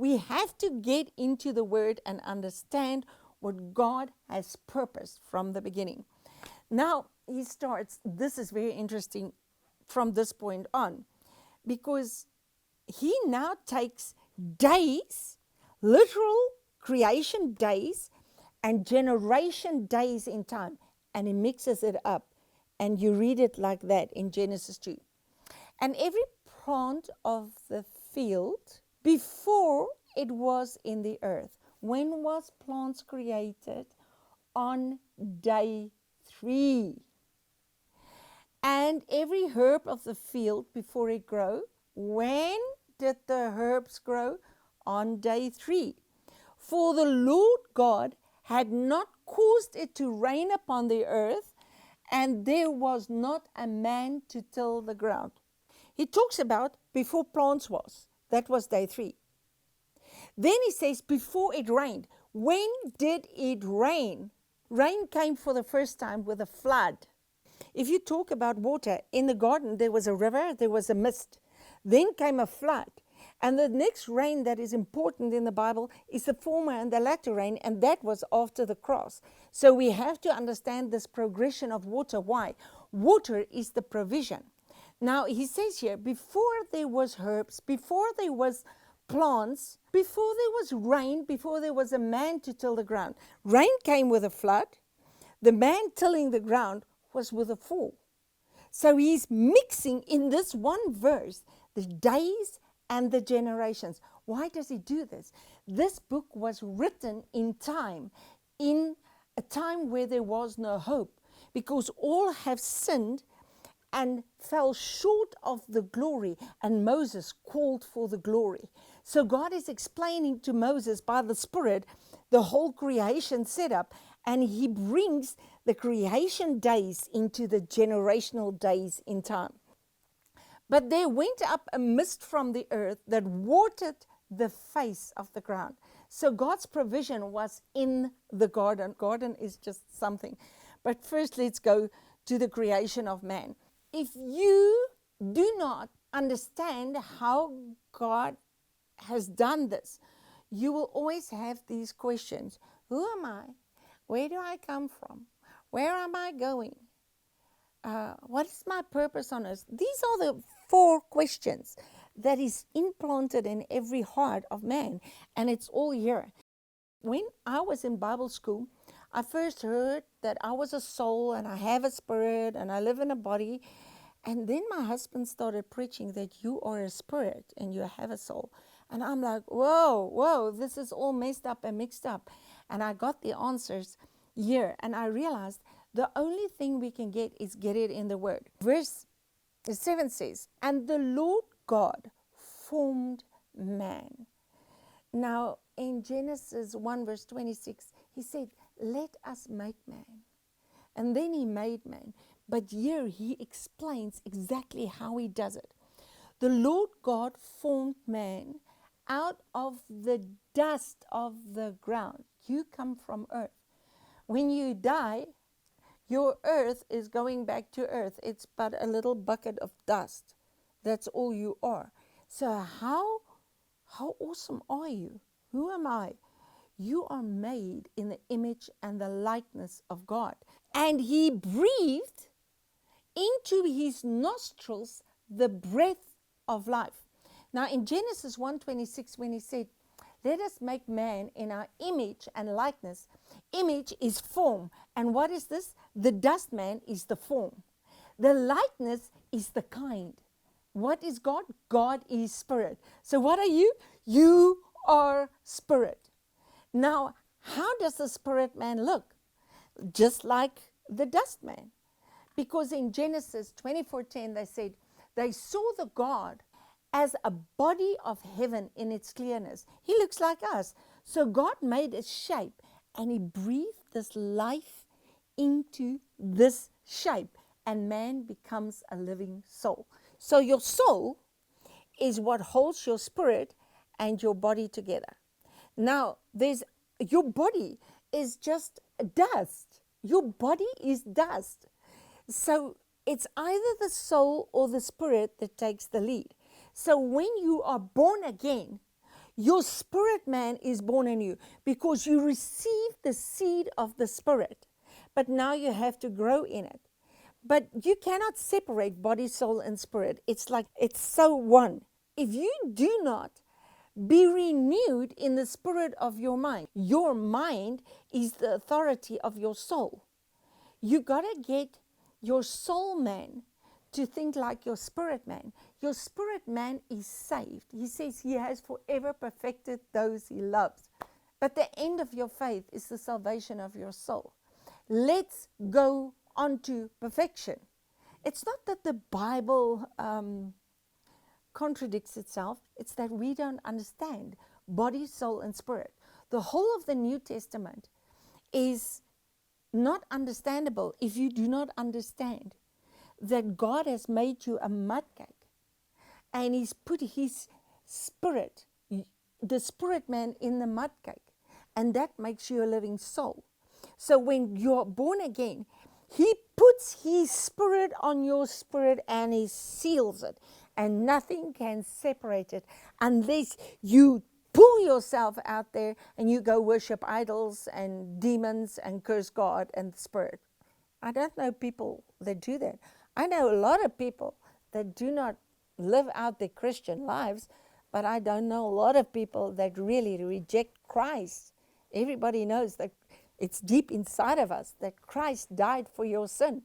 We have to get into the Word and understand what God has purposed from the beginning. Now, he starts, this is very interesting from this point on, because he now takes days, literal creation days, and generation days in time, and he mixes it up. And you read it like that in Genesis 2. And every plant of the field before it was in the earth. When was plants created? On day 3. And every herb of the field before it grow. When did the herbs grow? On day 3. For the Lord God had not caused it to rain upon the earth, and there was not a man to till the ground. He talks about before plants was. That was day 3. Then he says before it rained. When did it rain? Rain came for the first time with a flood. If you talk about water, in the garden there was a river, there was a mist. Then came a flood. And the next rain that is important in the Bible is the former and the latter rain, and that was after the cross. So we have to understand this progression of water. Why? Water is the provision. Now he says here, before there was herbs, before there was plants, before there was rain, before there was a man to till the ground. Rain came with a flood. The man tilling the ground was with a fall. So he's mixing in this one verse the days and the generations. Why does he do this? This book was written in time, in a time where there was no hope, because all have sinned and fell short of the glory, and Moses called for the glory. So God is explaining to Moses by the Spirit the whole creation setup, and he brings the creation days into the generational days in time. But there went up a mist from the earth that watered the face of the ground. So God's provision was in the garden. Garden is just something. But first let's go to the creation of man. If you do not understand how God has done this, you will always have these questions. Who am I? Where do I come from? Where am I going? What is my purpose on earth? These are the 4 questions that is implanted in every heart of man, and it's all here. When I was in Bible school, I first heard that I was a soul and I have a spirit and I live in a body. And then my husband started preaching that you are a spirit and you have a soul. And I'm like, whoa, this is all messed up and mixed up. And I got the answers here. And I realized the only thing we can get is get it in the Word. Verse 7 says, and the Lord God formed man. Now, in Genesis 1 verse 26, he said, let us make man. And then he made man. But here he explains exactly how he does it. The Lord God formed man out of the dust of the ground. You come from earth. When you die, your earth is going back to earth. It's but a little bucket of dust. That's all you are. So how awesome are you? Who am I? You are made in the image and the likeness of God. And he breathed into his nostrils the breath of life. Now in Genesis 1:26, when he said, let us make man in our image and likeness. Image is form. And what is this? The dust man is the form. The likeness is the kind. What is God? God is spirit. So what are you? You are spirit. Now, how does the spirit man look? Just like the dust man. Because in Genesis 24:10, they said, they saw the God as a body of heaven in its clearness. He looks like us. So God made a shape and he breathed this life into this shape, and man becomes a living soul. So your soul is what holds your spirit and your body together. Now, your body is just dust. Your body is dust. So it's either the soul or the spirit that takes the lead. So when you are born again, Your spirit man is born in you because you received the seed of the Spirit, but now you have to grow in it. But you cannot separate body, soul, and spirit. It's like it's so one. If you do not be renewed in the spirit of your mind is the authority of your soul. You got to get your soul man to think like your spirit man. Your spirit man is saved. He says he has forever perfected those he loves. But the end of your faith is the salvation of your soul. Let's go on to perfection. It's not that the Bible contradicts itself, it's that we don't understand body, soul, and spirit. The whole of the New Testament is not understandable if you do not understand that God has made you a mud cake and He's put His spirit, the spirit man, in the mud cake, and that makes you a living soul. So when you're born again, He puts His spirit on your spirit and He seals it, and nothing can separate it unless you pull yourself out there and you go worship idols and demons and curse God and the spirit. I don't know people that do that. I know a lot of people that do not live out their Christian lives, but I don't know a lot of people that really reject Christ. Everybody knows that it's deep inside of us that Christ died for your sin.